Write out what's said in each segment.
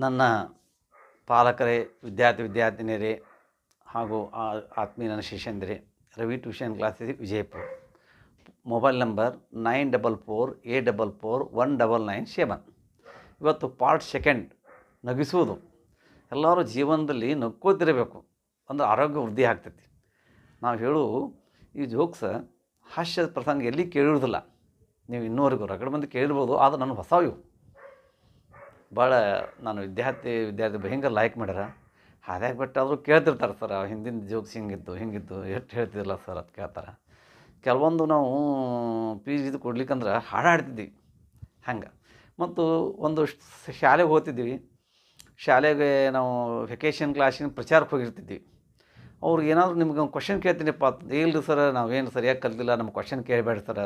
ನನ್ನ ಪಾಲಕರೇ, ವಿದ್ಯಾರ್ಥಿನಿಯರೇ ಹಾಗೂ ಆತ್ಮೀಯ ನನ್ನ ಶಿಷ್ಯಂದಿರೇ, Ravi tuition classes Vijayapura. Mobile number 9448441997. ಇವತ್ತು ಪಾರ್ಟ್ ಸೆಕೆಂಡ್, ನಗಿಸುವುದು. ಎಲ್ಲರೂ ಜೀವನದಲ್ಲಿ ನಕ್ಕೋತಿರಬೇಕು, ಅಂದ್ರೆ ಆರೋಗ್ಯ ವೃದ್ಧಿ ಆಗ್ತೈತಿ. ನಾವು ಹೇಳು ಈ ಜೋಕ್ಸ್ ಹಾಸ್ಯದ ಪ್ರಸಂಗ ಎಲ್ಲಿ ಕೇಳಿರೋದಿಲ್ಲ, ನೀವು ಇನ್ನೂವರೆಗೂ ರಗಡ ಮಂದಿ ಕೇಳಿರ್ಬೋದು. ಆದರೆ ನನಗೆ ಹೊಸವು ಇವು ಭಾಳ. ನಾನು ವಿದ್ಯಾರ್ಥಿ ಭಯಂಕರ ಲೈಕ್ ಮಾಡ್ಯಾರ. ಹಾದ್ಯಾಗ ಬಿಟ್ಟಾದರೂ ಕೇಳ್ತಿರ್ತಾರೆ, ಸರ್ ಹಿಂದಿನ ಜೋಕ್ಸ್ ಹಿಂಗಿತ್ತು ಎಷ್ಟು ಹೇಳ್ತಿದ್ದಿಲ್ಲ ಸರ್ ಅಂತ ಕೇಳ್ತಾರೆ. ಕೆಲವೊಂದು ನಾವು ಇದು ಕೊಡ್ಲಿಕ್ಕಂದ್ರೆ ಹಾಡಾಡ್ತಿದ್ವಿ ಹಂಗೆ. ಮತ್ತು ಒಂದು ಶಾಲೆಗೆ ಹೋಗ್ತಿದ್ವಿ. ಶಾಲೆಗೆ ನಾವು ವೆಕೇಷನ್ ಕ್ಲಾಸಿನ ಪ್ರಚಾರಕ್ಕೆ ಹೋಗಿರ್ತಿದ್ವಿ. ಅವ್ರಿಗೆ ಏನಾದರೂ ನಿಮ್ಗೆ ಒಂದು ಕ್ವಶನ್ ಕೇಳ್ತೀನಿಪ್ಪ ಅಂತ, ಇಲ್ರಿ ಸರ್ ನಾವೇನು ಸರಿಯಾಗಿ ಕಲ್ತಿಲ್ಲ, ನಮ್ಮ ಕ್ವಶನ್ ಕೇಳಬೇಡ ಸರ್,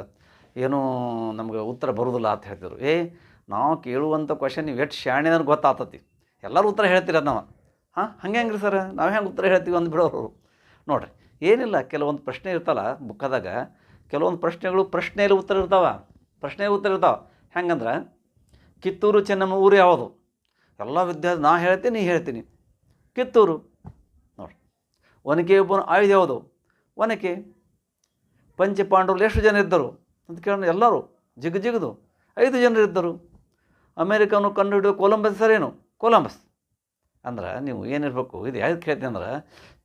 ಏನೂ ನಮ್ಗೆ ಉತ್ತರ ಬರೋದಿಲ್ಲ ಅಂತ ಹೇಳ್ತಿದ್ರು. ನಾವು ಕೇಳುವಂಥ ಕ್ವಶನ್ ನೀವು ಎಷ್ಟು ಶಾಣೆ ನನಗೆ ಗೊತ್ತಾಗ್ತತಿ, ಎಲ್ಲರೂ ಉತ್ತರ ಹೇಳ್ತೀರ ನಾವು. ಹಂಗೆ ರೀ ಸರ್, ನಾವು ಹೆಂಗೆ ಉತ್ತರ ಹೇಳ್ತೀವಿ ಅಂದ್ಬಿಡೋರು. ನೋಡಿರಿ, ಏನಿಲ್ಲ, ಕೆಲವೊಂದು ಪ್ರಶ್ನೆ ಇರ್ತಲ್ಲ ಬುಕ್ಕದಾಗ, ಕೆಲವೊಂದು ಪ್ರಶ್ನೆಗಳು ಪ್ರಶ್ನೆಯಲ್ಲಿ ಉತ್ತರ ಇರ್ತಾವೆ. ಹೆಂಗಂದ್ರೆ, ಕಿತ್ತೂರು ಚೆನ್ನಮ್ಮ ಊರು ಯಾವುದು? ಎಲ್ಲ ವಿದ್ಯಾರ್ಥಿ ನಾ ಹೇಳ್ತೀನಿ, ನೀ ಹೇಳ್ತೀನಿ. ಕಿತ್ತೂರು. ನೋಡಿ. ಒನಕೆ ಒಬ್ಬನ ಆಯುಧ ಯಾವುದು? ಒನಕೆ. ಪಂಚಪಾಂಡವರು ಎಷ್ಟು ಜನ ಇದ್ದರು ಅಂತ ಕೇಳೋಣ. ಎಲ್ಲರೂ ಜಿಗಿದು 5 ಜನರು ಇದ್ದರು. ಅಮೇರಿಕನು ಕಂಡುಹಿಡಿದು ಕೊಲಂಬಸ್ ಸರೇನು? ಕೊಲಂಬಸ್. ಅಂದ್ರೆ ನೀವು ಏನಿರಬೇಕು, ಇದು ಯಾವ್ದು ಕೇಳ್ತೀನಿ ಅಂದ್ರೆ,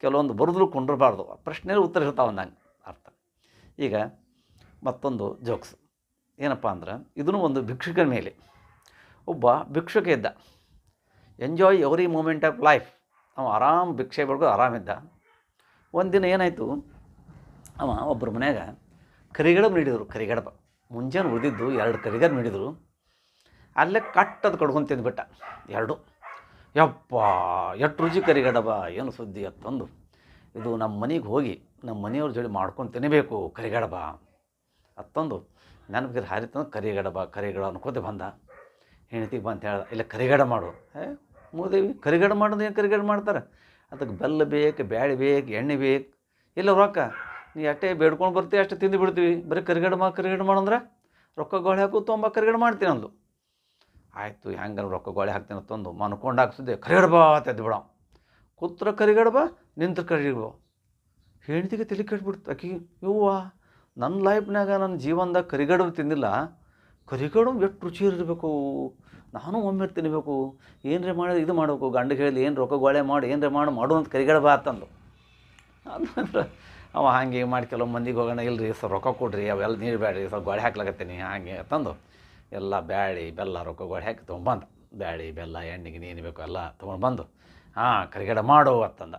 ಕೆಲವೊಂದು ಬರೆದ್ರು ಕೊಂಡಿರಬಾರ್ದು, ಪ್ರಶ್ನೆಯಲ್ಲಿ ಉತ್ತರ ಇರ್ತಾವೆ ಅಂದಂಗೆ ಅರ್ಥ. ಈಗ ಮತ್ತೊಂದು ಜೋಕ್ಸ್ ಏನಪ್ಪ ಅಂದ್ರೆ, ಇದೂ ಒಂದು ಭಿಕ್ಷುಕನ ಮೇಲೆ. ಒಬ್ಬ ಭಿಕ್ಷುಕ ಇದ್ದ, enjoy every moment of life. ಅವ ಆರಾಮ್ ಭಿಕ್ಷೆ ಬೆಳ್ಕೊ ಆರಾಮಿದ್ದ. ಒಂದಿನ ಏನಾಯಿತು, ಅವ ಒಬ್ಬರ ಮನ್ಯಾಗ ಕರಿಗಡಬ ನೀಡಿದರು. ಕರಿಗಡಬ ಮುಂಜಾನೆ ಉಳಿದಿದ್ದು 2 ಕರಿಗಡಬ ನೀಡಿದರು. ಅಲ್ಲೇ ಕಟ್ಟದು ಕಡ್ಕೊಂಡು ತಿಂದುಬಿಟ್ಟ 2. ಯಪ್ಪ ಎಷ್ಟು ರುಚಿ ಕರಿಗಡಬ, ಏನು ಸುದ್ದಿ ಅತ್ತಂದು, ಇದು ನಮ್ಮ ಮನೆಗೆ ಹೋಗಿ ನಮ್ಮ ಮನೆಯವ್ರ ಜೋಡಿ ಮಾಡ್ಕೊಂಡು ತಿನ್ನಬೇಕು ಕರಿಗಡಬ ಅತ್ತಂದು ನೆನಪಿಗೆ ಹಾರಿತಂದು ಕರಿಗಡಬ ಅನ್ಕೋತೆ ಬಂದ. ಹೆಣ್ತಿಗೆ ಬಂತ ಹೇಳ್ದ, ಇಲ್ಲ ಕರಿಗಡ ಮಾಡು. ಮೂದೇವಿ ಕರಿಗಡ ಮಾಡೋದು ಏನು ಕರಿಗಡ ಮಾಡ್ತಾರೆ? ಅದಕ್ಕೆ ಬೆಲ್ಲ ಬೇಕು, ಬ್ಯಾಳೆ ಬೇಕು, ಎಣ್ಣೆ ಬೇಕು. ಇಲ್ಲ ರೊಕ್ಕ ನೀ ಅಷ್ಟೇ ಬೇಡ್ಕೊಂಡು ಬರ್ತೀವಿ, ಅಷ್ಟೇ ತಿಂದು ಬಿಡ್ತೀವಿ. ಬರೀ ಕರಿಗಡ ಮಾಡಂದ್ರೆ ರೊಕ್ಕ ಗೋಳೆ ಹಾಕು ತೊಂಬ ಕರಿಗಡ ಮಾಡ್ತೀನಿ ಅಂದು. ಆಯಿತು, ಹೆಂಗೆ ರೊಕ್ಕ ಗೋಳೆ ಹಾಕ್ತೀನಿ ಅಂತಂದು ಮನ್ಕೊಂಡು ಹಾಕ್ಸಿದ್ದೆ. ಕರಿಗಡಬ ತೆದ್ದು ಬಿಡ. ಕೂತ್ರ ಕರಿಗಡಬ, ನಿಂತ್ರ ಕರಿಗಡಬ. ಹೆಣ್ತಿಗೆ ತಲೆ ಕೆಟ್ಬಿಡ್ತು. ಆಕಿಗೆ, ಇವ್ವ ನನ್ನ ಲೈಫ್ನಾಗ ನನ್ನ ಜೀವನದಾಗ ಕರಿಗಡಬ ತಿಂದಿಲ್ಲ, ಕರಿಗಡಬ ಎಷ್ಟು ರುಚಿ ಇರಬೇಕು, ನಾನು ಒಮ್ಮೆ ತಿನ್ನಬೇಕು. ಏನರೇ ಮಾಡಿ ಇದು ಮಾಡಬೇಕು, ಗಂಡಿಗೆ ಹೇಳಿ ಏನು ರೊಕ್ಕ ಗೋಳೆ ಮಾಡಿ ಏನರೇ ಮಾಡು ಅಂತ ಕರಿಗಡಬ ಅಂತಂದು. ಅಂದ್ರೆ ಅವ ಹಾಗೆ ಮಾಡಿ ಕೆಲವು ಮಂದಿಗೆ ಹೋಗೋಣ, ಇಲ್ಲರಿ ಸ್ವಲ್ಪ ರೊಕ್ಕ ಕೊಡ್ರಿ, ಅವೆಲ್ಲ ನೀರು ಬೇಡ್ರಿ, ಸ್ವಲ್ಪ ಗೋಳೆ ಹಾಕ್ಲಾಕತ್ತೀನಿ ಹಾಗೆ ತಂದು ಎಲ್ಲ ಬ್ಯಾಳೆ ಬೆಲ್ಲ ರೊಕ್ಕ ಗೋಳೆ ಹಾಕಿ ತೊಗೊಂಬಂದ. ಬ್ಯಾಳೆ ಬೆಲ್ಲ ಎಣ್ಣೆಗೆ ನೀನು ಬೇಕು ಎಲ್ಲ ತೊಗೊಂಡು ಬಂದು, ಕರಿಗಡ ಮಾಡು ಅಂತಂದ.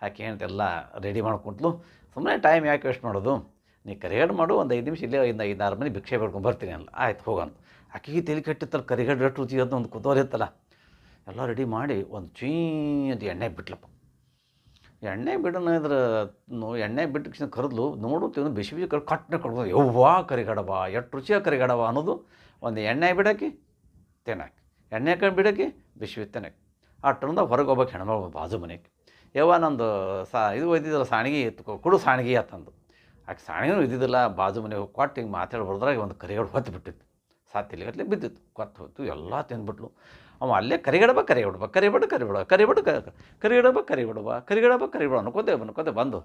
ಆಕೆ ಎಲ್ಲ ರೆಡಿ ಮಾಡ್ಕೊಟ್ಲು. ಸುಮ್ಮನೆ ಟೈಮ್ ಯಾಕೆ ವೇಸ್ಟ್ ಮಾಡೋದು, ನೀ ಕರಿಗಡ ಮಾಡು, ಒಂದು 5 ನಿಮಿಷ ಇಲ್ಲೇ 5-6 ಮನೆ ಭಿಕ್ಷೆ ಬೇಡ್ಕೊಂಡು ಬರ್ತೀನಿ ಅಲ್ಲ. ಆಯ್ತು ಹೋಗಂತ. ಆಕೆಗೆ ತಲೆ ಕೆಟ್ಟಿತ್ತಲ್ಲ, ಕರಿಗಡ ಎಷ್ಟು ರುಚಿ ಅದು ಒಂದು ಕುತೂಹಲ ಇತ್ತಲ್ಲ. ಎಲ್ಲ ರೆಡಿ ಮಾಡಿ ಒಂದು ಅಂತ ಎಣ್ಣೆ ಬಿಟ್ಲಪ್ಪ. ಎಣ್ಣೆ ಬಿಡೋಣ ಇದ್ರೆ ಎಣ್ಣೆ ಬಿಟ್ಟು ಕರೆದ್ಲು. ನೋಡುತ್ತೀವಿ ಬಿಸಿ ಕಟ್ಟನೆ ಕಡ್ಕೊಂಡು, ಯವ್ವಾ ಕರಿಗಡಬ ಎಷ್ಟು ರುಚಿಯ ಕರಿಗಡಬ ಅನ್ನೋದು. ಒಂದು ಎಣ್ಣೆ ಬಿಡೋಕ್ಕೆ ತಿನ್ನಕ್ಕೆ, ಎಣ್ಣೆ ಕಣ್ಣು ಬಿಡೋಕ್ಕೆ ಬಿಸಿ ತಿನ್ನಕ್ಕೆ. ಆ ಟರ್ನ್ದಾಗ ಹೊರಗೆ ಹೋಗ್ಬೇಕು ಹೆಣ್ಮಗಳು ಬಾಜು ಮನೆಗೆ. ಯವ್ವ ನಂದು ಇದು ಒಯ್ದಿದ್ದಲ್ಲ ಸಾಣಿಗೆ ಕೊಡು ಸಾಣಿಗೆ ಅಂತಂದು. ಆಕೆ ಸಾಣಿಗೂ ಇದ್ದಿದ್ದಿಲ್ಲ. ಬಾಜು ಮನೆಗೆ ಹೋಗಿ ಕೊಟ್ಟು ಹಿಂಗೆ ಮಾತಾಡಿ ಹೊಡೆದ್ರಾಗ ಒಂದು ಕರಿಗಡ ಹೊತ್ತು ಬಿಟ್ಟಿತ್ತು. ಸಾತಿಲಿಗಟ್ಲೆ ಬಿದ್ದಿತ್ತು. ಕೊತ್ತು ಹೋಯ್ತು, ಎಲ್ಲ ತಿಂದ್ಬಿಟ್ಲು. ಅವ ಅಲ್ಲೇ ಕರಿಗಡಬ ಅನ್ಕೋತೆ ಬಂದು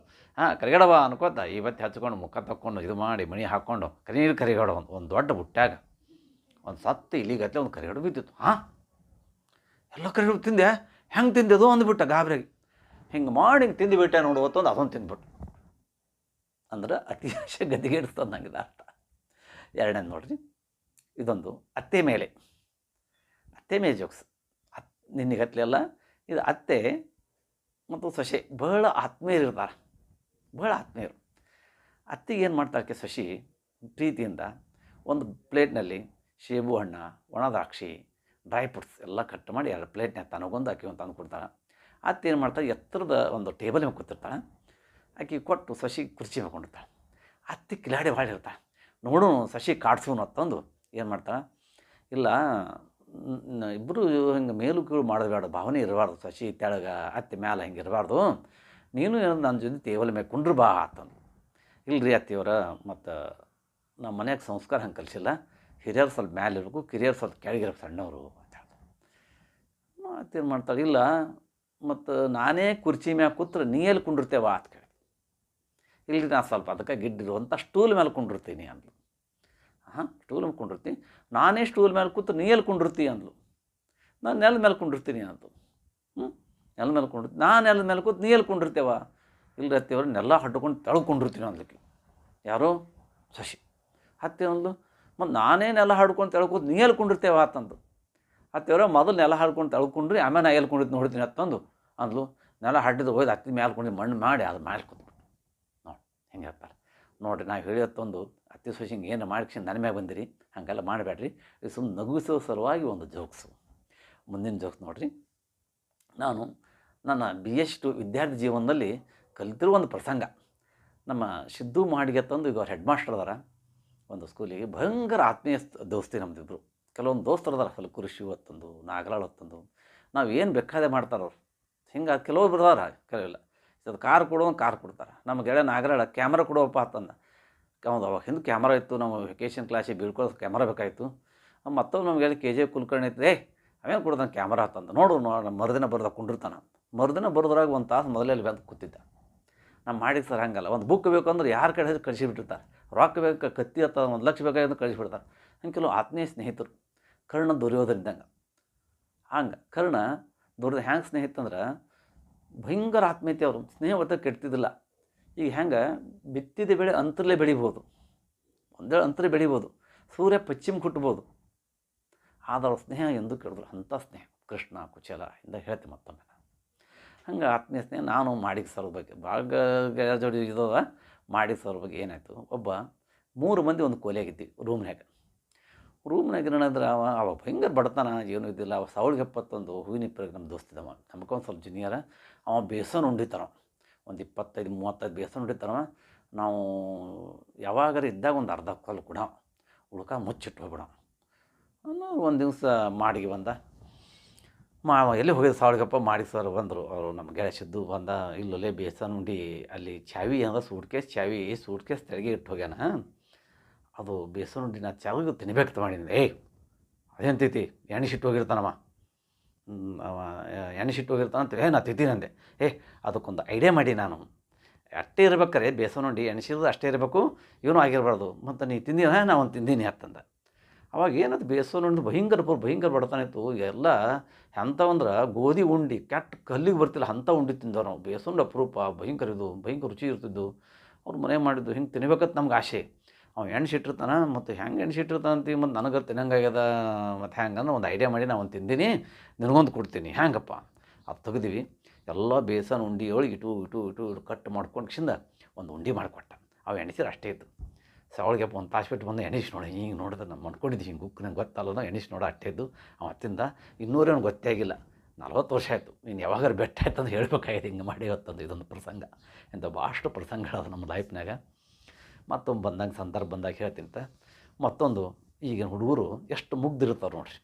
ಕರಿಗಡಬ ಅನ್ಕೋತ ಇವತ್ತು ಹಚ್ಕೊಂಡು ಮುಖ ತಕ್ಕೊಂಡು ಇದು ಮಾಡಿ ಮಣಿ ಹಾಕ್ಕೊಂಡು ಕರಿಗಡ ಒಂದು ದೊಡ್ಡ ಬುಟ್ಟ್ಯಾಗ ಒಂದು ಸತ್ತು ಇಲ್ಲಿಗತ್ಲೆ ಒಂದು ಕರಿಗಡ ಬಿದ್ದಿತ್ತು. ಎಲ್ಲ ಕರಿಗಡ ತಿಂದೆ, ಹೆಂಗೆ ತಿಂದೆದು ಅಂದ್ಬಿಟ್ಟ ಗಾಬರಿಗೆ. ಹಿಂಗೆ ಮಾಡಿ ಹಿಂಗೆ ತಿಂದುಬಿಟ್ಟೆ ನೋಡುವತ್ತೊಂದು ಅದೊಂದು ತಿಂದ್ಬಿಟ್ಟು. ಅಂದ್ರೆ ಅತಿಯಾಶ ಗದಿಗೆ ಇಡ್ತದೆ ನನಗೆ ಅರ್ಥ. 2ನೇದು ನೋಡ್ರಿ, ಇದೊಂದು ಅತ್ತೆ ಮೇಲೆ ಜೋಕ್ಸ್. ನಿನ್ನಿಗತ್ಲೆಲ್ಲ ಇದು ಅತ್ತೆ ಮತ್ತು ಸೊಸೆ ಭಾಳ ಆತ್ಮೀಯರು ಇರ್ತಾರೆ, ಭಾಳ ಆತ್ಮೀಯರು. ಅತ್ತಿಗೆ ಏನು ಮಾಡ್ತಾಳೆ, ಸೊಸಿ ಪ್ರೀತಿಯಿಂದ ಒಂದು ಪ್ಲೇಟ್ನಲ್ಲಿ ಸೇಬು ಹಣ್ಣು, ಒಣ ದ್ರಾಕ್ಷಿ, ಡ್ರೈ ಫ್ರೂಟ್ಸ್ ಎಲ್ಲ ಕಟ್ ಮಾಡಿ 2 ಪ್ಲೇಟ್ನಾಗ ತನಗೊಂದು ಆಕೆ ಒಂದು ತಂದು ಕೊಡ್ತಾಳೆ. ಅತ್ತೆ ಏನು ಮಾಡ್ತಾಳೆ, ಎತ್ತರದ ಒಂದು ಟೇಬಲ್ ಮೇಲೆ ಕೂತಿರ್ತಾಳೆ. ಆಕೆ ಕೊಟ್ಟು ಸೊಸಿ ಕುರ್ಚಿ ಹಾಕೊಂಡಿರ್ತಾಳೆ. ಅತ್ತೆ ಕಿಲಾಡಿ ಭಾಳ ಇರ್ತಾಳೆ. ನೋಡು ಸೊಸಿ ಕಾಡ್ಸೋನು ಅಂತಂದು ಏನು ಮಾಡ್ತಾಳೆ, ಇಲ್ಲ ಇಬ್ಬರು ಹಿಂಗೆ ಮೇಲು ಕೀಳು ಮಾಡಬೇಡ, ಭಾವನೆ ಇರಬಾರ್ದು, ಸೊಸಿ ತೆಳಗೆ ಅತ್ತೆ ಮ್ಯಾಲೆ ಹಿಂಗೆ ಇರಬಾರ್ದು, ನೀನು ನನ್ನ ಜೊತೆ ಟೇಬಲ್ ಮೇಲೆ ಕುಂಡ್ರು ಬಾ ಅಂತಂದು. ಇಲ್ಲರಿ ಅತ್ತೆಯವರ, ಮತ್ತು ನಮ್ಮ ಮನ್ಯಾಗ ಸಂಸ್ಕಾರ ಹಂಗೆ ಕಲಿಸಿಲ್ಲ, ಹಿರಿಯರು ಸ್ವಲ್ಪ ಮ್ಯಾಲೆ ಇರಬೇಕು, ಕಿರಿಯರು ಸ್ವಲ್ಪ ಕೆಳಗಿರ್ಬೇಕು, ಸಣ್ಣವರು ಅಂತ ಹೇಳ್ತಾರೆ. ಅತ್ತೇನು ಮಾಡ್ತಾಳೆ, ಇಲ್ಲ ಮತ್ತು ನಾನೇ ಕುರ್ಚಿ ಮ್ಯಾಗ ಕೂತ್ರೆ ನೀ ಎಲ್ಲಿ ಕುಂಡಿರ್ತೇವ ಅಂತ ಕೇಳಿ. ಇಲ್ರಿ ನಾನು ಸ್ವಲ್ಪ ಅದಕ್ಕೆ ಗಿಡ್ಡಿರುವಂಥ ಸ್ಟೂಲ್ ಮೇಲೆ ಕುಂಡಿರ್ತೀನಿ ಅಂದ್ಲು. ಸ್ಟೂಲ್ ಮೇಲೆ ಕುಂಡಿರ್ತೀನಿ, ನಾನೇ ಸ್ಟೂಲ್ ಮೇಲೆ ಕೂತ್ರೆ ನೀ ಎಲ್ಲಿ ಕುಂಡಿರ್ತಿ ಅಂದ್ಲು. ನಾನು ನೆಲದ ಮೇಲೆ ಕುಂಡಿರ್ತೀನಿ ಅಂದ್ಲು. ನೆಲದ ಮೇಲೆ ಕುಂಡಿರ್ತೀನಿ, ನಾನು ನೆಲದ ಮೇಲೆ ಕೂತು ನೀ ಎಲ್ಲಿ ಕುಂಡಿರ್ತೇವ. ಇಲ್ಲರಿ ಅತ್ತೆಯವ್ರು ನೆಲ ಹಡ್ಕೊಂಡು ತೆಳ್ಕೊಂಡಿರ್ತೀನಿ ಅಂದ್ಲಿಕ್ಕೆ. ಯಾರೋ ಶಶಿ ಅತ್ತೆ ಅಂದ್ಲು, ಮತ್ತು ನಾನೇ ನೆಲ ಹಾಡ್ಕೊಂಡು ತೆಳ್ಕೊತು ನೀ ಎಲ್ಲಿ ಕುಂಡಿರ್ತೇವ ಅಂತಂದು. ಅತ್ತೆಯವ್ರ ಮೊದಲು ನೆಲ ಹಾಡ್ಕೊಂಡು ತೆಳ್ಕೊಂಡ್ರಿ, ಆಮೇಲೆ ನಾ ಎಲ್ಲಿ ಕುಂಡಿರ್ತೀನಿ ನೋಡ್ತೀನಿ ಅಂತಂದು ಅಂದ್ಲು. ನೆಲ ಹಡ್ಡಿದ್ದು ಹೋಯ್ದು ಅತ್ತಿ ಮೇಲೆ ಕುಂಡಿ ಮಣ್ಣು ಮಾಡಿ ಅದು ಮೇಲೆ ಕೂತ್ಬಿಟ್ಟು ನೋಡಿ ಹಿಂಗೆ ಹೇಳ್ತಾರೆ. ನೋಡಿರಿ ನಾವು ಹೇಳಿಯತ್ತೊಂದು ಅತ್ತಿ ಸೊಸಿಂಗೆ ಏನು ಮಾಡ್ಕೊಂಡು ನನ್ನ ಮ್ಯಾಗ ಬಂದಿರಿ, ಹಾಗೆಲ್ಲ ಮಾಡಬೇಡ್ರಿ. ಇದು ಸುಮ್ಮನೆ ನಗುಸೋ ಸಲುವಾಗಿ ಒಂದು ಜೋಕ್ಸು. ಮುಂದಿನ ಜೋಕ್ಸ್ ನೋಡಿರಿ. ನಾನು ನನ್ನ BS2 ವಿದ್ಯಾರ್ಥಿ ಜೀವನದಲ್ಲಿ ಕಲಿತಿರೋ ಒಂದು ಪ್ರಸಂಗ. ನಮ್ಮ ಸಿದ್ದು ಮಾಡಿಗೆ ತಂದು ಈಗ ಅವ್ರು ಹೆಡ್ ಮಾಸ್ಟರ್ ಅದಾರ ಒಂದು ಸ್ಕೂಲಿಗೆ. ಭಯಂಕರ ಆತ್ಮೀಯ ದೋಸ್ತಿ ನಮ್ಮದಿದ್ರು. ಕೆಲವೊಂದು ದೋಸ್ತರು ಅದಾರ, ಫಲಕುರುಷಿ ಹೊತ್ತಂದು, ನಾಗರಾಳ್ ಹೊತ್ತಂದು, ನಾವು ಏನು ಬೇಕಾದೆ ಮಾಡ್ತಾರವ್ರು. ಹಿಂಗೆ ಕೆಲವೊಬ್ರು ಅದಾರ, ಕೆಲವಿಲ್ಲ. ಅದು ಕಾರ್ ಕೊಡೋದು ಕಾರ್ ಕೊಡ್ತಾರೆ. ನಮ್ಮ ಗೆಳೆಯ ನಾಗರಾಳ ಕ್ಯಾಮ್ರಾ ಕೊಡುವಪ್ಪ ಅಂತಂದ. ಒಂದು ಅವಾಗ ಹಿಂದೆ ಕ್ಯಾಮ್ರಾ ಇತ್ತು, ನಮ್ಮ ವೆಕೇಷನ್ ಕ್ಲಾಸಿಗೆ ಬೀಳ್ಕೊಳ್ಳೋದು ಕ್ಯಾಮ್ರಾ ಬೇಕಾಯಿತು. ಮತ್ತೊಂದು ನಮ್ಮ ಗೆಳೆಯ KJ ಕುಲಕರ್ಣಿ ಇತ್ತು, ಅವೇನು ಕೊಡ್ತಾನೆ ಕ್ಯಾಮ್ರಾ ಅಂತಂದು. ನೋಡು ಮರುದಿನ ಬರ್ದ ಕುಂಡಿರ್ತಾನೆ ಅಂತ. ಮರುದಿನ ಬರ್ದ್ರಾಗ ಒಂದು ತಾಸು ಮೊದಲೇ ಅಲ್ಲಿ ಬಂದು ಕೂತಿದ್ದ. ನಮ್ಮ ಮಾಡಿದ ಸರ್ ಹಂಗಲ್ಲ, ಒಂದು ಬುಕ್ ಬೇಕು ಅಂದ್ರೆ ಯಾರ ಕಡೆ ಕಳಿಸಿಬಿಟ್ಟಿರ್ತಾರೆ. ರೊಕ್ಕ ಬೇಕು, ಕತ್ತಿ ಅಥವಾ 1 ಲಕ್ಷ ಬೇಕಾದ್ರೆ ಕಳಿಸಿಬಿಡ್ತಾರೆ. ಹಂಗೆ ಕೆಲವು ಆತ್ಮೀಯ ಸ್ನೇಹಿತರು. ಕರ್ಣ ದುರ್ಯೋಧನ ಇದ್ದಂಗೆ. ಹಂಗೆ ಕರ್ಣ ದುರ್ಯೋಧನ ಹ್ಯಾಂಗೆ ಸ್ನೇಹಿತಂದ್ರೆ ಭಯಂಕರ ಆತ್ಮೀಯತೆ. ಅವರು ಸ್ನೇಹ ಒತ್ತ ಕೆಡ್ತಿದ್ದಿಲ್ಲ. ಈಗ ಹೆಂಗೆ ಬಿತ್ತಿದ ಬೆಳೆ ಅಂತರಲ್ಲೇ ಬೆಳಿಬೋದು, ಒಂದೇಳು ಅಂತರ ಬೆಳಿಬೋದು, ಸೂರ್ಯ ಪಶ್ಚಿಮ ಹುಟ್ಬೋದು, ಆದ್ರೆ ಅವ್ರ ಸ್ನೇಹ ಎಂದೂ ಕೆಡಿದ್ರು. ಅಂಥ ಸ್ನೇಹ ಕೃಷ್ಣ ಕುಚಲ ಇಂದ ಹೇಳ್ತೀನಿ ಮತ್ತೊಮ್ಮೆ. ಹಂಗೆ ಆತ್ಮೀಯ ಸ್ನೇಹ. ನಾನು ಮಾಡಿದ ಸರ್ ಬಗ್ಗೆ ಭಾಳ ಗೆಳೆಯರ ಜೋಡಿ ಇದ್ದದ. ಮಾಡಿದ ಸರ್ ಬಗ್ಗೆ ಏನಾಯಿತು, ಒಬ್ಬ 3 ಮಂದಿ ಒಂದು ಕೋಲಿಯಾಗಿದ್ವಿ ರೂಮ್ನಾಗ. ಏನಾದ್ರೆ ಅವ ಭಯಂಕರ ಬಡತನ, ಏನೂ ಇದ್ದಿಲ್ಲ. ಅವ ಸಾವಿಗೆ 71 ಹೂವಿನ ಇಪ್ಪರಿಗೆ ನಮ್ಮ ದೋಸ್ತಿದ್ದವ, ನಮ್ಗೊಂದು ಸ್ವಲ್ಪ ಜೂನಿಯರ. ಅವ ಬೇಸನ್ ಉಂಡಿತಾನ, ಒಂದು 25-35 ಬೇಸನ್ ಉಂಡಿತಾನವ. ನಾವು ಯಾವಾಗಾರ ಇದ್ದಾಗ ಒಂದು ಅರ್ಧ ಕಾಲು ಕೂಡ ಉಳ್ಕ ಮುಚ್ಚಿಟ್ಟು ಹೋಗ್ಬಿಡ. ಒಂದು ದಿವಸ ಮಾಡಿಗೆ ಬಂದ. ಎಲ್ಲಿ ಹೋಗಿದ್ದು ಸಾವಿಗಪ್ಪ ಮಾಡಿ ಸರ್ ಬಂದರು. ಅವರು ನಮ್ಮ ಗೆಳೆಯ ಸಿದ್ದು ಬಂದ. ಇಲ್ಲೊಲ್ಲೇ ಬೇಸನ್ ಉಂಡಿ ಅಲ್ಲಿ ಚಾವಿ ಅಂದ್ರೆ ಸೂಟ್ ಕೇಸ್ ತೆಳಗೆ ಇಟ್ಟು ಹೋಗ್ಯಾನ. ಅದು ಬೇಸನ್ ಉಂಡಿ ನಾ ಚಾವಿಗೆ ತಿನ್ಬೇಕು ಮಾಡಿದ್ದೆ. ಅದೇನು ತಿಂತಿ, ಎಣ್ಣೆ ಹೋಗಿರ್ತಾನವ. ಅವ ಎಣ್ಣೆ ಹೋಗಿರ್ತಾನಂತ ನಾ ತಿಂತೀನಂದೆ. ಅದಕ್ಕೊಂದು ಐಡಿಯಾ ಮಾಡಿ ನಾನು, ಅಷ್ಟೇ ಇರ್ಬೇಕಾರೆ ಬೇಸನ್ ಉಂಡಿ ಎಣ್ಸಿದ್ದು ಅಷ್ಟೇ ಇರಬೇಕು, ಇವನು ಆಗಿರಬಾರ್ದು. ಮತ್ತು ನೀ ತಿಂದಿನ ನಾ ಒಂದು ತಿಂದೀನಿ ಅಂತಂದ. ಅವಾಗ ಏನದು ಬೇಸನ್ ಉಂಡು ಭಯಂಕರ ಬಡತನ ಇತ್ತು. ಎಲ್ಲ ಎಂಥವಂದ್ರೆ ಗೋಧಿ ಉಂಡಿ ಕೆಟ್ಟ ಕಲ್ಲಿಗೆ ಬರ್ತಿಲ್ಲ ಅಂಥ ಉಂಡಿ ತಿಂದವ್ರು ನಾವು. ಬೇಸನ್ ಅಪರೂಪ, ಭಯಂಕರ ರುಚಿ ಇರ್ತಿದ್ದು. ಅವ್ರು ಮನೆ ಮಾಡಿದ್ದು ಹಿಂಗೆ ತಿನ್ಬೇಕಂತ ನಮ್ಗೆ ಆಸೆ. ಅವ್ನು ಎಣ್ಸಿಟ್ಟಿರ್ತಾನೆ, ಮತ್ತು ಹೆಂಗೆ ಎಣ್ಸಿಟ್ಟಿರ್ತಾನೆ ಅಂತೀವಿ. ಮತ್ತು ನನಗೆ ತಿನ್ನಂಗಾಗ್ಯದ, ಮತ್ತು ಹೆಂಗಂದ್ರೆ ಒಂದು ಐಡಿಯಾ ಮಾಡಿ ನಾ ಒಂದು ತಿಂದೀನಿ, ನಿನಗೊಂದು ಕೊಡ್ತೀನಿ. ಹೆಂಗಪ್ಪ ಅದು ತೆಗ್ದಿವಿ. ಎಲ್ಲ ಬೇಸನ್ ಉಂಡಿ ಒಳಗೆ ಇಟ್ಟು ಕಟ್ ಮಾಡ್ಕೊಂಡು ಕಿಂದ ಒಂದು ಉಂಡಿ ಮಾಡಿಕೊಟ್ಟ. ಅವು ಎಣ್ಸಿದ್ರೆ ಅಷ್ಟೇ ಇತ್ತು. ಸಾವಿಗೆಪ್ಪ ಒಂದು ತಾಸು ಬಿಟ್ಟು ಬಂದು ಎಣಿಸಿ ನೋಡಿ. ಹಿಂಗೆ ನೋಡಿದ್ರೆ ನಮ್ಮ ಅಂದ್ಕೊಂಡಿದ್ದು ಹಿಂಗೆ ಉಕ್ಕು ನಂಗೆ ಗೊತ್ತಲ್ಲ, ಎಣಿಸಿ ನೋಡೋ ಅಷ್ಟೇ ಇದ್ದು. ಅವತ್ತಿಂದ ಇನ್ನೂರೇನು ಗೊತ್ತೇ ಆಗಿಲ್ಲ. 40 ವರ್ಷ ಆಯಿತು. ನೀನು ಯಾವಾಗಾರು ಬೆಟ್ಟ ಆಯ್ತು ಅಂತ ಹೇಳ್ಬೇಕಾಗಿದೆ. ಹಿಂಗೆ ಮಾಡಿ ಇವತ್ತಂದು ಇದೊಂದು ಪ್ರಸಂಗ. ಇಂಥ ಭಾಳಷ್ಟು ಪ್ರಸಂಗಗಳದು ನಮ್ಮ ಲೈಫ್ನಾಗ. ಮತ್ತೊಂದು ಬಂದಂಗೆ ಸಂದರ್ಭ ಬಂದಾಗ ಹೇಳ್ತಿಂತ. ಮತ್ತೊಂದು ಈಗಿನ ಹುಡುಗರು ಎಷ್ಟು ಮುಗ್ದಿರ್ತಾವೆ ನೋಡ್ರಿ.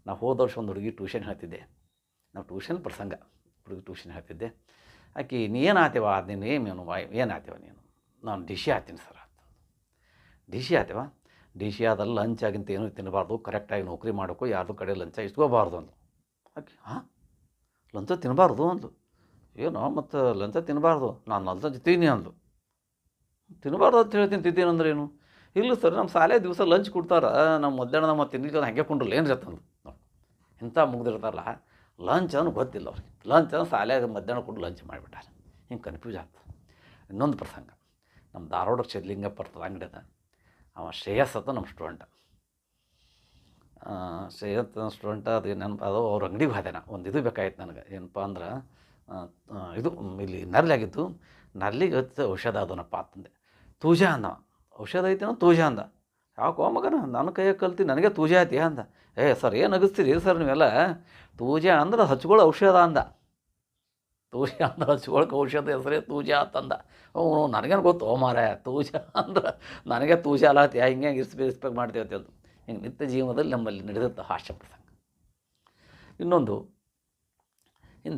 ನಾವು ಹೋದ ವರ್ಷ ಒಂದು ಹುಡುಗಿ ಟ್ಯೂಷನ್ ಹೇಳ್ತಿದ್ದೆ. ನಾವು ಟ್ಯೂಷನ್ ಪ್ರಸಂಗ ಹುಡುಗಿ ಟ್ಯೂಷನ್ ಹೇಳ್ತಿದ್ದೆ. ಆಕೆ ನೀನು ಆತೇವ ನೀನು ಏನು ಆತೇವ ನೀನು. ನಾನು ಡಿಶಿ ಆತೀನಿ ಸರ್. ಡಿಶಿ ಆತೇವ. ಡಿಶಿ ಆದಲ್ಲಿ ಲಂಚ್ ಆಗಿಂತ ಏನೂ ತಿನ್ನಬಾರ್ದು, ಕರೆಕ್ಟಾಗಿ ನೌಕರಿ ಮಾಡೋಕ್ಕೋ ಯಾರ್ದು ಕಡೆ ಲಂಚ ಇಸ್ಕೋಬಾರ್ದು ಅಂದು. ಆಕೆ ಲಂಚ ತಿನ್ನಬಾರ್ದು ಅಂದು. ಏನೋ ಮತ್ತು ಲಂಚ ತಿನ್ನಬಾರ್ದು, ನಾನು ಲಂಚ ತಿಂತೀನಿ ಅಂದು. ತಿನ್ನಬಾರ್ದು ಅಂತ ಹೇಳ್ತೀನಿ, ತಿಂತೀನಿ ಅಂದ್ರೆ ಏನು. ಇಲ್ಲ ಸರ್, ನಮ್ಮ ಶಾಲೆ ದಿವಸ ಲಂಚ್ ಕೊಡ್ತಾರೆ, ನಮ್ಮ ಮಧ್ಯಾಹ್ನ ನಮ್ಮ ತಿನ್ಲಿಕ್ಕೆ ಹಾಗೆ ಕೊಂಡ್ರಲ್ಲ ಏನು ಜತ್ತಂದು. ನೋಡಿ ಇಂಥ ಮುಗ್ದಿರ್ತಾರಲ್ಲ, ಲಂಚ್ ಅನ್ನೋ ಗೊತ್ತಿಲ್ಲ ಅವ್ರಿಗೆ. ಲಂಚ್ ಅಂದ್ರೆ ಶಾಲೆಯಾಗ ಮಧ್ಯಾಹ್ನ ಕೊಟ್ಟು ಲಂಚ್ ಮಾಡಿಬಿಟ್ಟಾರೆ. ಹಿಂಗೆ ಕನ್ಫ್ಯೂಸ್ ಆಗ್ತದೆ. ಇನ್ನೊಂದು ಪ್ರಸಂಗ. ನಮ್ಮ ಧಾರವಾಡ ಸಿದ್ಧಲಿಂಗಪ್ಪ ಬರ್ತದೆ ಅಂಗಡಿ ಅದ. ಅವ ಶ್ರೇಯಸ್ ಅಂತ ನಮ್ಮ ಸ್ಟೂಡೆಂಟ್. ಶ್ರೇಯಸ್ ಸ್ಟೂಡೆಂಟ್ ಅದು ನೆನಪು ಅದು. ಅವ್ರ ಅಂಗಡಿಗೆ ಹೋದೆ ನಾ. ಒಂದು ಇದು ಬೇಕಾಯ್ತು ನನಗೆ. ಏನಪ್ಪ ಅಂದ್ರೆ ಇದು ಇಲ್ಲಿ ನರ್ಲಾಗಿತ್ತು. ನರ್ಲಿಗೆ ಔಷಧ ಅದನಪ್ಪ ಅಂತಂದೆ. ತೂಜ ಅಂದ. ಔಷಧ ಐತೇನೋ ತೂಜ ಅಂದ. ಯಾಕೋ ಮಗನ ನನ್ನ ಕೈಯಾಗ ಕಲ್ತಿ ನನಗೆ ತೂಜ ಐತಿ ಅಂದ. ಸರ್ ಏನು ಅಗಿಸ್ತೀರಿ ಸರ್ ನೀವೆಲ್ಲ. ತೂಜ ಅಂದ್ರೆ ಹಚ್ಕೊಳ್ಳೋ ಔಷಧ ಅಂದ. ತೂಜ ಅಂದ್ರೆ ಹಚ್ಕೊಳಕ್ಕೆ ಔಷಧ ಹೆಸರೇ ತೂಜ ಅಂತಂದ. ನನಗೇನು ಗೊತ್ತು ಮಾರಾಯ, ತೂಜ ಅಂದ್ರೆ ನನಗೆ ತೂಜ ಅಲ್ಲತ್ತಿ ಹಿಂಗೆ ಇರ್ಸ್ಪೆಕ್ಟ್ ಮಾಡ್ತೀವಿ ಅಂತ. ಹಿಂಗೆ ನಿತ್ಯ ಜೀವನದಲ್ಲಿ ನಮ್ಮಲ್ಲಿ ನಡೆದಿರ್ತ ಹಾಸ್ಯ ಪ್ರಸಂಗ. ಇನ್ನೊಂದು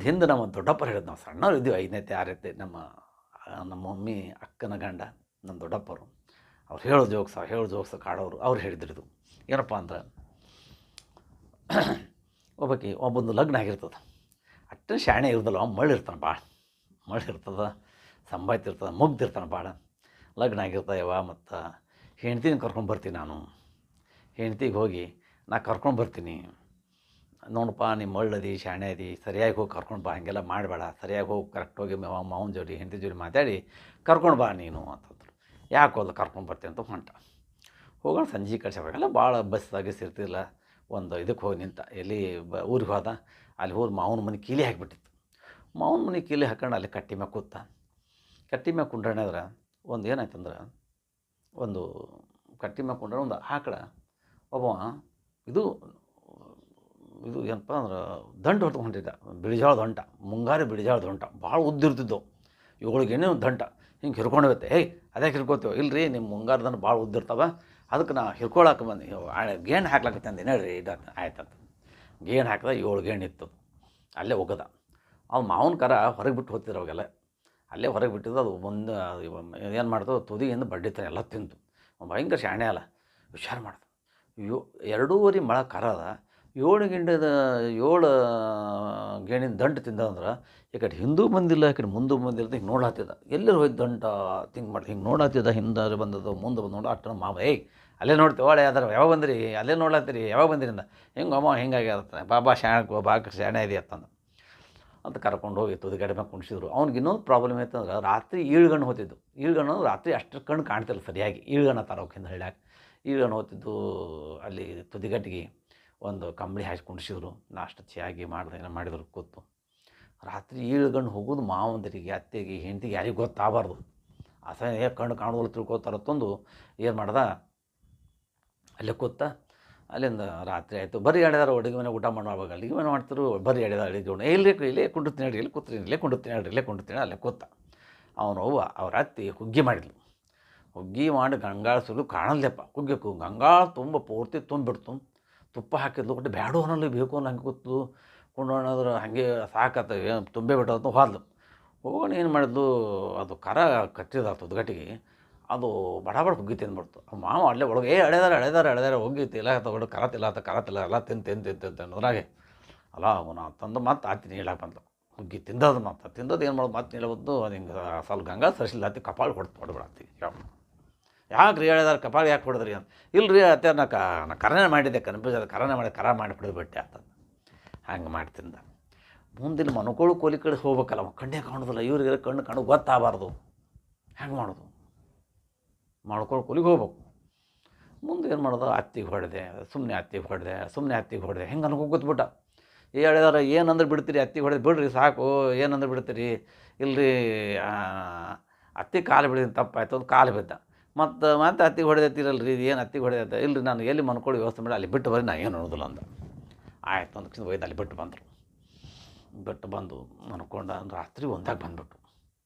ಹಿಂದೆ ನಮ್ಮ ದೊಡ್ಡಪ್ಪರು ಹೇಳಿದ್ದು. ನಾವು ಸಣ್ಣವ್ರು ಇದ್ದೀವಿ, 5ನೇ 6ನೇ. ನಮ್ಮ ಮಮ್ಮಿ ಅಕ್ಕನ ಗಂಡ ನಮ್ಮ ದೊಡ್ಡಪ್ಪರು ಅವ್ರು ಹೇಳೋ ಜೋಕ್ಸ ಕಾಡೋರು. ಅವ್ರು ಹೇಳಿದ್ರಿದು ಏನಪ್ಪ ಅಂದ್ರೆ, ಒಬ್ಬೊಂದು ಲಗ್ನ ಆಗಿರ್ತದೆ. ಅಷ್ಟು ಶಾಣೆ ಇರೋದಿಲ್ಲ, ಅವ ಮಳ್ಳು ಇರ್ತಾನೆ ಭಾಳ, ಮಳ್ಳು ಇರ್ತದೆ, ಸಂಬಾಯ್ತಿರ್ತದೆ, ಮುಗ್ದಿರ್ತಾನೆ ಭಾಳ. ಲಗ್ನ ಆಗಿರ್ತಾಯವ ಮತ್ತು ಹೆಂಡ್ತಿನ ಕರ್ಕೊಂಡು ಬರ್ತೀನಿ ನಾನು. ಹೆಂಡ್ತಿಗೆ ಹೋಗಿ ನಾ ಕರ್ಕೊಂಡು ಬರ್ತೀನಿ, ನೋಡಪ್ಪ ನೀ ಮಳ್ಳದಿ ಶಾಣೆ ಅದಿ, ಸರಿಯಾಗಿ ಹೋಗಿ ಕರ್ಕೊಂಡು ಬಾ, ಹಾಗೆಲ್ಲ ಮಾಡಬೇಡ, ಸರಿಯಾಗಿ ಹೋಗಿ ಕರೆಕ್ಟ್ ಹೋಗಿ ಮಾವನ ಜೋಡಿ ಹೆಂಡತಿ ಜೋಡಿ ಮಾತಾಡಿ ಕರ್ಕೊಂಡು ಬಾ ನೀನು ಅಂತಂದ್ರು. ಯಾಕೆ ಹೋದ ಕರ್ಕೊಂಡು ಬರ್ತೀನಿ ಅಂತ ಹೊಂಟ. ಹೋಗೋಣ ಸಂಜೆ ಕಳ್ಸೋವಾಗೆಲ್ಲ ಭಾಳ ಬಸ್ಸಾಗಿ ಇರ್ತಿಲ್ಲ. ಒಂದು ಇದಕ್ಕೆ ಹೋಗಿ ನಿಂತ, ಎಲ್ಲಿ ಊರಿಗೆ ಹೋದ. ಅಲ್ಲಿ ಹೋಗಿ ಮಾವನ ಮನೆ ಕೀಲಿ ಹಾಕಿಬಿಟ್ಟಿತ್ತು. ಮಾವನ ಮನೆ ಕೀಲಿ ಹಾಕೊಂಡು ಅಲ್ಲಿ ಕಟ್ಟಿ ಮ್ಯಾಗ ಕೂತ. ಕಟ್ಟಿ ಮ್ಯಾಗ ಕುಂಡ್ರಾಣ್ಯದ್ರೆ ಒಂದು ಏನಾಯ್ತಂದ್ರೆ, ಒಂದು ಕಟ್ಟಿ ಮ್ಯಾಗ ಕುಂಡ್ರ ಒಂದು ಆಕಳ ಒಬ್ಬ ಇದು ಏನಪ್ಪ ಅಂದ್ರೆ ದಂಟ ಹೊತ್ಕೊಂಡು ಹೊಂಟಿದ್ದ, ಬಿಳಿಜಾಳ ದಂಟ, ಮುಂಗಾರಿ ಬಿಳಿಜಾಳ ದಂಟ ಭಾಳ ಉದ್ದಿರ್ತಿದ್ದವು. 7 ಗೆಣ್ಣೆ ಒಂದು ದಂಟ ಹಿಂಗೆ ಹಿರ್ಕೊಂಡು ಹೋಗುತ್ತೆ. ಹೇಯ್ ಅದೇ ಹಿರ್ಕೋತೀವಿ, ಇಲ್ಲ ರೀ ನಿಮ್ಮ ಮುಂಗಾರ ದಂಡ ಭಾಳ ಉದ್ದಿರ್ತಾವ, ಅದಕ್ಕೆ ನಾ ಹಿರ್ಕೊಳಕ್ಕೆ ಬಂದು ಗೇಣು ಹಾಕ್ಲಕ್ಕೆ ಅಂದೆ ನೋಡ್ರಿ ಇದು ಆಯ್ತಂತ. ಗೇಣು ಹಾಕಿದ 7 ಗೇಣು ಇತ್ತು, ಅಲ್ಲೇ ಒಗದ. ಅವ್ನು ಮಾವನ ಕರ ಹೊರಗೆ ಬಿಟ್ಟು ಹೋಗ್ತಿದ್ರು ಅವಾಗೆಲ್ಲ, ಅಲ್ಲೇ ಹೊರಗೆ ಬಿಟ್ಟಿದ್ದು. ಅದು ಒಂದು ಏನು ಮಾಡ್ತು, ತುದಿಯಿಂದ ಬಡ್ಡಿತಾನೆ ಎಲ್ಲ ತಿಂತು. ಭಯಂಕರ ಶಾಣೆ ಅಲ್ಲ, ಹುಷಾರು ಮಾಡ್ದು. 2.5 ಮೊಳ ಕರ ಅದ, 7 ಗೇಣಿನ ದಂಟು ತಿಂದಂದ್ರೆ ಈ ಕಡೆ ಹಿಂದೂ ಬಂದಿಲ್ಲ, ಈ ಕಡೆ ಮುಂದೆ ಬಂದಿಲ್ಲ, ಹಿಂಗೆ ನೋಡಾತಿದ್ದ. ಎಲ್ಲರೂ ಹೋಯ್ತು ದಂಟ ತಿಂಗ್ ಮಾಡಿ ಹಿಂಗೆ ನೋಡಾತಿದ್ದ. ಹಿಂದೆ ಬಂದದ್ದು ಮುಂದೆ ಬಂದು ನೋಡ ಅಷ್ಟು ಮಾವ, ಏಯ್ ಅಲ್ಲೇ ನೋಡ್ತೀವಿ ಒಳ್ಳೆ ಯಾವ್ದಾರ ಯಾವಾಗ ಬಂದಿರಿ, ಅಲ್ಲೇ ನೋಡ್ಲಾತ್ತೀರಿ, ಯಾವಾಗ ಬಂದಿರಿಂದ, ಹಿಂಗೆ ಅಮ್ಮ ಹಿಂಗಾಗಿ ಆಗುತ್ತೆ, ಬಾಬಾ ಶಾಣೆ ಇದೆ ಅಂತಂದು ಅಂತ ಕರ್ಕೊಂಡು ಹೋಗಿ ತುದಿ ಕಡೆ ಮ್ಯಾಗ ಕುಣಿಸಿದ್ರು. ಅವ್ನಿಗೆ ಇನ್ನೊಂದು ಪ್ರಾಬ್ಲಮ್ ಐತಂದ್ರೆ, ರಾತ್ರಿ ಈಳ್ಗಣ್ಣು ಹೋಗ್ತಿದ್ದು. ಈಳ್ಗಣ್ಣು ರಾತ್ರಿ ಅಷ್ಟು ಕಣ್ಣು ಕಾಣ್ತಿಲ್ಲ ಸರಿಯಾಗಿ, ಈಳ್ಗಣ್ಣ ತರೋಕ್ಕಿಂತ ಹಳ್ಳ್ಯಾಗ ಈಳ್ಗಣ್ಣು ಹೋಗ್ತಿದ್ದು. ಅಲ್ಲಿ ತುದಿಗಟ್ಟಿಗೆ ಒಂದು ಕಂಬಳಿ ಹಾಕಿ ಕುಣಿಸಿದ್ರು, ನಾಷ್ಟ ಚಿಯಾಗಿ ಮಾಡಿದ್ರು ಕೂತು. ರಾತ್ರಿ ಈಳ್ಗಣ್ಣು ಹೋಗೋದು ಮಾವಂದರಿಗೆ, ಅತ್ತೆಗೆ, ಹೆಂಡತಿಗೆ ಯಾರಿಗೆ ಗೊತ್ತಾಗಬಾರ್ದು. ಅಸಹ್ಯ ಕಣ್ಣು ಕಾಣೋದಿಲ್ಲ ತಿಳ್ಕೊತಾರತ್ತೊಂದು ಏನು ಮಾಡ್ದ, ಅಲ್ಲೇ ಕೂತ. ಅಲ್ಲಿಂದ ರಾತ್ರಿ ಆಯಿತು. ಬರೀ ಎಳೆದಾರ ಅಡುಗೆ ಮನೆ ಊಟ ಮಾಡುವಾಗ ಅಡುಗೆ ಮನೆ ಮಾಡ್ತಿರು, ಬರೀ ಎಳೆದಾರ ಅಡುಗೆ ಇಲ್ಲೇ ಕುಂಡಿರ್ತೀನಿ ಹೇಳ್ರಿ, ಇಲ್ಲಿ ಕೂತ್ರಿ, ಇಲ್ಲೇ ಕುಂಡಿರ್ತೀನಿ ಹೇಳ್ರಿ, ಇಲ್ಲೇ ಕುಂಡಿರ್ತೀನಿ ಅಲ್ಲೇ ಕೂತ. ಅವನು ಅವ್ರ ಅತ್ತಿ ಹುಗ್ಗಿ ಮಾಡಿದ್ಲು. ಹುಗ್ಗಿ ಮಾಡಿ ಗಂಗಾಳ ಸುಲು ಕಾಣಲ್ದಪ್ಪ, ಕುಗ್ಗಬೇಕು ಗಂಗಾಳ ತುಂಬ ಪೂರ್ತಿ ತುಂಬಿಡ್ತು. ತುಪ್ಪ ಹಾಕಿದ್ಲು, ಕೊಟ್ಟು ಬ್ಯಾಡು ಅನ್ನಲ್ಲಿ ಬೇಕು ಅನ್ನೋ ಹಂಗೆ ಕೂತು ಕೊಂಡೋಣಾದ್ರೆ ಹಾಗೆ ಸಾಕತ್ತ, ತುಂಬೇ ಬಿಟ್ಟದಂತ ಹೋದ್ಲು. ಹೋಗೋಣ ಏನು ಮಾಡಿದ್ಲು, ಅದು ಕರ ಕಟ್ಟಿದ ತುದ್ಗಟ್ಟಿಗೆ, ಅದು ಬಡ ಹುಗ್ಗಿ ತಿಂದ್ಬಿಡ್ತು. ಮಾವ ಅಲ್ಲೇ ಒಳಗೆ ಎಳೆದಾರ ಹೋಗಿ ತಿಲ್ಲ ತಗೊಂಡು ಕರ ತಿಲ್ಲ ಎಲ್ಲ ತಿಂದು ಅನ್ನೋದ್ರಾಗೆ ಅಲ್ಲ ಅವನು ತಂದು ಮತ್ತೆ ಆತಿ ಹೇಳಕ್ಕೆ ಬಂತು. ಹುಗ್ಗಿ ತಿಂದದು ತಿಂದದ್ದು ಏನು ಮಾಡೋದು, ಮತ್ತೆ ಹೇಳಬದ್ದು. ಅದು ಹಿಂಗೆ ಸ್ವಲ್ಪ ಗಂಗಾ ಸರಿಸಿಲ್ಲ ಹತ್ತಿ ಕಪಾಳ ಹೊಡ್ಬಿಡತ್ತಿ. ಯಾಕೆ ರೀ ಎಳೆದಾರ ಕಪಾಳ ಯಾಕೆ ಹೊಡೆದ್ರಿ ಅಂತ. ಇಲ್ಲ ರೀ ಅತ್ತೆ ನಾ ಕರನೇ ಮಾಡಿದ್ದೆ, ಕನ್ಫ್ಯೂಸ್ ಅದು ಕರ ಮಾಡಿ ಬಿಡೋದು ಅಂತಂದು ಹಂಗೆ ಮಾಡ್ತಿಂದ. ಮುಂದಿನ ಮನುಗಳು ಕೋಲಿ ಕಡೆ ಹೋಗ್ಬೇಕಲ್ಲ, ಕಣ್ಣೇ ಕಾಣೋದಿಲ್ಲ, ಇವ್ರಿಗೆ ಕಣ್ಣು ಕಾಣೋ ಗೊತ್ತಾಗಬಾರ್ದು. ಹೆಂಗೆ ಮಾಡೋದು, ಮಾಡ್ಕೊಂಡು ಕೂಲಿಗೆ ಹೋಗ್ಬೇಕು. ಮುಂದೆ ಏನು ಮಾಡೋದು, ಅತ್ತಿಗೆ ಹೊಡೆದೆ, ಸುಮ್ಮನೆ ಅತ್ತಿಗೆ ಹೊಡೆದೆ ಹೆಂಗೆ ಅನ್ಕೊ ಗೊತ್ಬಿಟ್ಟ. ಹೇಳಿದಾರೆ ಏನಂದ್ರೆ ಬಿಡ್ತೀರಿ, ಅತ್ತಿಗೆ ಹೊಡೆದು ಬಿಡ್ರಿ ಸಾಕು, ಏನಂದ್ರೆ ಬಿಡ್ತೀರಿ, ಇಲ್ಲರಿ ಅತ್ತಿ ಕಾಲು ಬಿಡಿದ ತಪ್ಪಾಯ್ತು, ಅದು ಕಾಲು ಬಿದ್ದ. ಮತ್ತೆ ಅತ್ತಿಗೆ ಹೊಡೆದತ್ತಿರಲ್ರಿ, ಇದು ಏನು ಅತ್ತಿಗೆ ಹೊಡೆದತ್ತ, ಇಲ್ಲರಿ ನಾನು ಎಲ್ಲಿ ಮನ್ಕೊಳ್ಳಿ ವ್ಯವಸ್ಥೆ ಮಾಡಿ ಅಲ್ಲಿ ಬಿಟ್ಟು ಬರ್ರಿ, ನಾ ಏನು ಅನ್ನೋದಿಲ್ಲ ಅಂದ. ಆಯಿತು ಅಂದಕ್ಷಣ ಒಯ್ದು ಅಲ್ಲಿ ಬಿಟ್ಟು ಬಂದು ಮನ್ಕೊಂಡು ರಾತ್ರಿ ಒಂದಾಗ ಬಂದುಬಿಟ್ಟು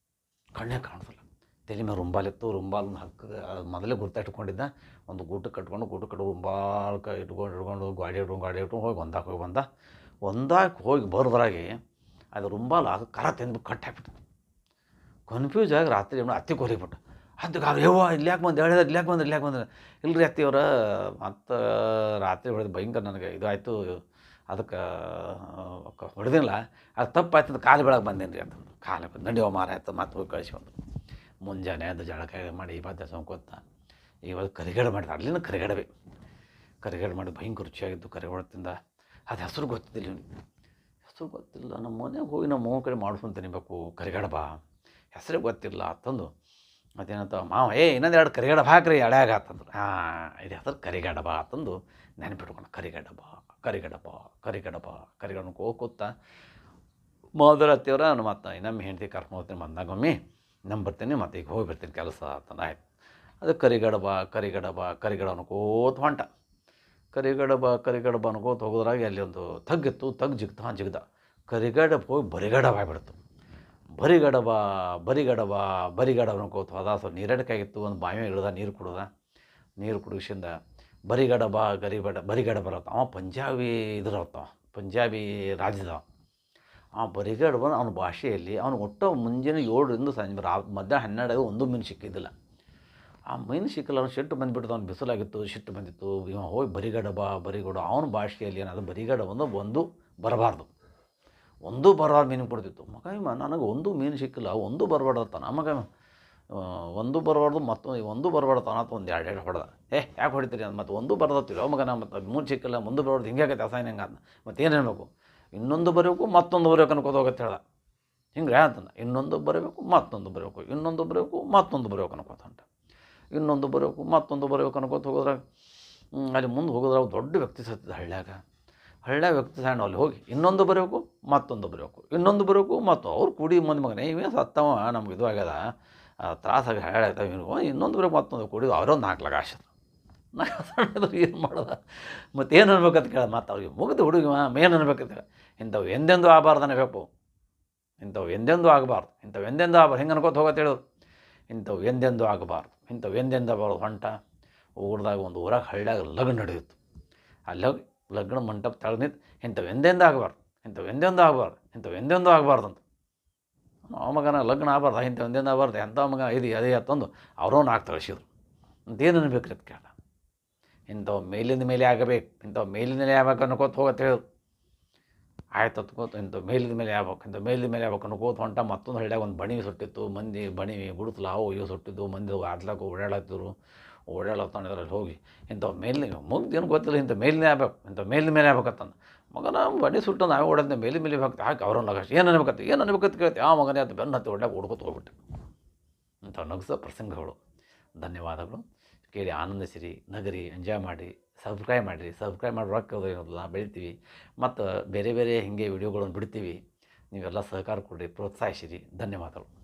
ಕಣ್ಣೇ ಕಾಣಿಸಲ್ಲ. ತಲೆ ಮೇಲೆ ರುಂಬಾಲಿತ್ತು, ರುಂಬಾಲನ್ನು ಮೊದಲೇ ಗುರ್ತಾಯಿಟ್ಕೊಂಡಿದ್ದ. ಒಂದು ಗೂಟಕ್ಕೆ ಕಟ್ಕೊಂಡು ರುಂಬಾಲ್ ಇಟ್ಕೊಂಡು ಗಾಡಿ ಇಟ್ಕೊಂಡು ಹೋಗಿ ಒಂದಾಗಿ ಹೋಗಿ ಬರೋದ್ರಾಗೆ ಅದು ರುಂಬಾಲ ಕರ ತಿಂದು ಕಟ್ ಹಾಕ್ಬಿಟ್ಟು ಕನ್ಫ್ಯೂಸ್ ಆಗಿ ರಾತ್ರಿ ಅತ್ತಿಗೆ ಹೊರಿಬಿಟ್ಟು ಅದಕ್ಕೆ ಅವ್ರು ಯವ್ವ ಇಲ್ಲಿ ಯಾಕೆ ಬಂದ್ರೆ ಇಲ್ಲರಿ ಅತ್ತಿಯವರ ಮತ್ತು ರಾತ್ರಿ ಹೊಡೆದು ಭಯಂಕರ ನನಗೆ ಇದು ಆಯಿತು, ಅದಕ್ಕೆ ಹೊಡೆದಿಲ್ಲ, ಅದು ತಪ್ಪಾಯ್ತು ಅಂತ ಕಾಲು ಬೆಳಗ್ಗೆ ಬಂದೇನು ರೀ ಅಂತಂದು. ಕಾಲು ಬಂದು ನಡಿಯೋ ಮಾರ ಆಯ್ತು, ಮತ್ತೆ ಹೋಗಿ ಕಳಿಸಿ ಬಂದು. ಮುಂಜಾನೆ ಅದು ಜಳಕ ಮಾಡಿ ಇವತ್ತು ಸೋಂಕೋತ ಇವತ್ತು ಕರಿಗಡೆ ಮಾಡಿದ. ಅಲ್ಲಿನ ಕರಿಗಡೆ ಮಾಡಿ ಭಯಂಕರ ರುಚಿಯಾಗಿದ್ದು ಕರಿಗಡದಿಂದ. ಅದು ಹೆಸರು ಗೊತ್ತಿದ್ದಿಲ್ಲ ನಮ್ಮ ಮನೆಗೆ ಹೋಗಿ ನಮ್ಮ ಮಗನ ಕಡೆ ಮಾಡ್ಸ್ಕೊಂಡು ತಿನ್ನಬೇಕು. ಕರಿಗಡಬ ಹೆಸರೇ ಗೊತ್ತಿಲ್ಲ ಅಂತಂದು ಮತ್ತೇನಂತ ಮಾವ ಇನ್ನೊಂದು 2 ಕರಿಗಡಬ ಹಾಕ್ರಿ ಎಳ್ಯಾಗ ಅಂತಂದ್ರು. ಇದು ಹೆಸರು ಕರಿಗಡಬ ಅಂತಂದು ನೆನಪಿಟ್ಕೊಂಡು ಕರಿಗಡಬ ಹೋಗ್ಕೊತ ಮೊದಲ ಹತ್ತಿವ್ರ ಮತ್ತು ನಮ್ಮ ಹೆಂಡತಿ ಕರ್ಕೊಂಡು ಹೋಗ್ತೀನಿ ಬಂದಾಗೊಮ್ಮೆ ಬರ್ತೀನಿ, ಮತ್ತು ಈಗ ಹೋಗಿ ಬರ್ತೀನಿ ಕೆಲಸ ಅಂತಂದು. ಆಯ್ತು. ಅದು ಕರಿಗಡ ಅನ್ಕೋತ ಹೊಂಟ. ಕರಿಗಡಬ ಅನ್ಕೋತ ಹೋಗೋದ್ರಾಗೆ ಅಲ್ಲಿ ಒಂದು ತಗ್ಗಿತ್ತು, ಜಿಗ್ದ ಕರಿಗಡಬ ಹೋಗಿ ಬರಿಗಡಬ ಆಗಿಬಿಡ್ತು. ಬರಿಗಡಬ ಅನ್ಕೋತ ಹೋದ. ಸ್ವಲ್ಪ ನೀರಡಿಕಾಗಿತ್ತು, ಒಂದು ಬಾವಿ ಇಳ್ದ ನೀರು ಕುಡಿಸಿಂದ ಬರಿಗಡಬ ಬರತ್ತ. ಅವ ಪಂಜಾಬಿ ಪಂಜಾಬಿ ರಾಜ್ಯದವ. ಆ ಬರಿಗಡಬ ಅವನ ಭಾಷೆಯಲ್ಲಿ ಅವನು ಒಟ್ಟು ಮುಂಜಾನೆ 7ರಿಂದ ಸಂಜೆ ಮಧ್ಯಾಹ್ನ 12 ಒಂದು ಮೀನು ಸಿಕ್ಕಿದ್ದಿಲ್ಲ. ಆ ಮೀನು ಸಿಕ್ಕಲ್ಲ, ಅವ್ನು ಸಿಟ್ಟು ಬಂದುಬಿಟ್ಟು, ಅವ್ನು ಬಿಸಿಲಾಗಿತ್ತು, ಸಿಟ್ಟು ಬಂದಿತ್ತು. ಇವ ಹೋಗಿ ಬರಿಗಡ ಅವನ ಭಾಷೆಯಲ್ಲಿ ಏನಾದ್ರು ಬರಿಗಡ ಒಂದು ಬರಬಾರ್ದು, ಒಂದೂ ಬರಬಾರ್ದು ಮೀನಿಗೆ ಕೊಡ್ತಿತ್ತು. ಮಗ ಇವ ನನಗೆ ಒಂದು ಮೀನು ಸಿಕ್ಕಿಲ್ಲ, ಒಂದು ಬರಬಾರ್ದತ್ತಾನ ಮಗ ಒಂದು ಬರಬಾರ್ದು ಮತ್ತೊಂದು ಒಂದು ಬರಬಾರ್ದು ತಾನತ್ತು ಒಂದು ಎರಡು ಹೊಡೆದ. ಯಾಕೆ ಹೊಡಿತೀರಿ ಅಂತ ಮತ್ತು ಒಂದು ಬರ್ದತ್ತಿಲ್ಲ ಮಗನ ಮತ್ತು ಮೂರು ಸಿಕ್ಕಿಲ್ಲ ಮುಂದೆ ಬರೋದು ಹಿಂಗೆ ಆಗೈತೆ ಅಸಹ್ಯ ಹೆಂಗೆ ಅಂತ ಮತ್ತು ಏನು ಹೇಳಬೇಕು, ಇನ್ನೊಂದು ಬರಬೇಕು ಮತ್ತೊಂದು ಬರಬೇಕು ಅನ್ಕೋತ ಹೋಗತ್ತೆ ಹೇಳ್ದ. ಹಿಂಗೆ ಅಂತಂದ ಇನ್ನೊಂದು ಬರಬೇಕು ಮತ್ತೊಂದು ಬರಬೇಕು, ಇನ್ನೊಂದು ಬರಬೇಕು ಮತ್ತೊಂದು ಬರಬೇಕು ಅನ್ಕೋತ ಹೊಂಟ. ಇನ್ನೊಂದು ಬರಬೇಕು ಮತ್ತೊಂದು ಬರಬೇಕು ಅನ್ಕೋತ ಹೋಗೋದ್ರಾಗ ಅಲ್ಲಿ ಮುಂದೆ ಹೋಗೋದ್ರಾಗ ದೊಡ್ಡ ವ್ಯಕ್ತಿ ಸತ್ತಿದ್ದ ಹಳ್ಳ್ಯಾಗ ವ್ಯಕ್ತಿ ಸಾಯಣ ಅಲ್ಲಿ ಹೋಗಿ ಇನ್ನೊಂದು ಬರಬೇಕು ಮತ್ತೊಂದು ಬರಬೇಕು, ಇನ್ನೊಂದು ಬರಬೇಕು ಮತ್ತು ಅವ್ರು ಕೂಡಿ ಮಂದಿ ಮಗನೇ ಇವೇ ಸತ್ತವ ನಮ್ಗೆ ಇದು ಆಗ್ಯದ ತ್ರಾಸಾಗಿ ಹೇಳಾಯ್ತವ ಇವ್ನಿಗೆ, ಇನ್ನೊಂದು ಬರಬೇಕು ಮತ್ತೊಂದು ಕೂಡಿ ಅವರೊಂದು 4 ಲಗ ಆಶದ ಏನು ಮಾಡೋದ ಮತ್ತು ಏನು ಅನ್ಬೇಕಂತ ಕೇಳ ಮತ್ತು ಅವ್ರಿಗೆ ಮುಗಿದು ಹುಡುಗಿ ಏನು ಅನ್ಬೇಕಂತ ಇಂಥವು ಎಂದೆಂದೂ ಆಗಬಾರ್ದು ಅನ್ಬೇಕು, ಇಂಥವು ಎಂದೆಂದೂ ಆಗಬಾರ್ದು, ಇಂಥವು ಎಂದೆಂದೂ ಆಗಬಾರ್ದು ಹಿಂಗೆ ಅನ್ಕೋತ ಹೋಗತ್ತೆ ಹೇಳೋದು. ಇಂಥವು ಎಂದೆಂದೂ ಆಗಬಾರ್ದು, ಇಂಥವು ಎಂದೆಂದೂ ಆಗಬಾರ್ದು ಹೊಂಟ ಊರ್ದಾಗ ಒಂದು ಊರಾಗ ಹಳ್ಳ್ಯಾಗ ಲಗ್ನ ನಡೆಯಿತು. ಅಲ್ಲಿ ಹೋಗಿ ಲಗ್ನ ಮಂಟಪ ತಳೆದು ನಿಂತು ಇಂಥವು ಎಂದೆಂದೂ ಆಗಬಾರ್ದು, ಇಂಥವು ಎಂದೆಂದೂ ಆಗಬಾರ್ದು, ಇಂಥವು ಎಂದೆಂದೂ ಆಗಬಾರ್ದು ಅಂತ. ಆ ಮಗನ ಲಗ್ನ ಆಗಬಾರ್ದು, ಇಂಥವು ಎಂದೆಂದೂ ಆಗಬಾರ್ದು, ಎಂಥ ಮಗ ಇದು ಅದೇ ಅಂತಂದು ಅವರೂ 4 ತಳಿಸಿದ್ರು. ಅಂತೇನು ಅನ್ಬೇಕ್ರಿ ಅಂತ ಕೇಳ. ಇಂಥವು ಮೇಲಿಂದ ಮೇಲೆ ಆಗಬೇಕು, ಇಂಥವು ಮೇಲಿನ ಮೇಲೆ ಆಗ್ಬೇಕು ಅನ್ಕೋತ ಹೋಗತ್ತೆ ಹೇಳು. ಆಯ್ತು ಹತ್ಕೋತ ಇಂಥವು ಮೇಲಿದ ಮೇಲೆ ಆಗ್ಬೇಕು, ಇಂಥವು ಮೇಲಿದ ಮೇಲೆ ಆಗ್ಬೇಕು ಅನ್ಕೋತ ಹೊಂಟ ಮತ್ತೊಂದು ಹಳ್ಳ್ಯಾಗ ಒಂದು ಬಣಿ ಸುಟ್ಟಿತ್ತು. ಮಂದಿ ಬಣಿ ಗುಡುತ್ತಲ ಅವು ಇವು ಸುಟ್ಟಿದ್ದು, ಮಂದಿ ಆಡ್ಲಾಕ ಓಡಾಡತ್ತಿದ್ರು. ಓಡಾಡತ್ತಂದ್ರೆ ಹೋಗಿ ಇಂಥವು ಮೇಲಿನ ಮುಗ್ದು ಏನು ಗೊತ್ತಿಲ್ಲ, ಇಂಥ ಮೇಲಿನೇ ಆಗ್ಬೇಕು, ಇಂಥ ಮೇಲಿನ ಮೇಲೆ ಆಗ್ಬೇಕಂತಂದು ಮಗನ ಬಣಿ ಸುಟ್ಟು ನಾವೇ ಓಡೋದ ಮೇಲೆ ಮೇಲೆ ಹಾಕ್ತಿ ಹಾಕಿ ಅವ್ರನ್ನ ನಗಷ್ಟು ಏನು ಅನ್ಬೇಕಂತ ಕೇಳ್ತಿ. ಆ ಮಗನೇ ಅದು ಬೆನ್ನು ಹತ್ತಿ ಹೊಡ್ಯಾಗ ಹುಡ್ಕೋತ ಹೋಗ್ಬಿಟ್ಟೆ. ಇಂಥ ನಗಸ ಪ್ರಸಂಗಗಳು. ಧನ್ಯವಾದಗಳು. ಕೇಳಿ ಆನಂದಿಸಿರಿ, ನಗರಿ, ಎಂಜಾಯ್ ಮಾಡಿ, ಸಬ್ಸ್ಕ್ರೈಬ್ ಮಾಡಿರಿ. ಸಬ್ಸ್ಕ್ರೈಬ್ ಮಾಡಿ ರೊಕ್ಕ ಏನಲ್ಲ ಬೆಳಿತೀವಿ ಮತ್ತು ಬೇರೆ ಬೇರೆ ಹೀಗೆ ವಿಡಿಯೋಗಳನ್ನು ಬಿಡ್ತೀವಿ. ನೀವೆಲ್ಲ ಸಹಕಾರ ಕೊಡಿರಿ, ಪ್ರೋತ್ಸಾಹಿಸಿರಿ. ಧನ್ಯವಾದಗಳು.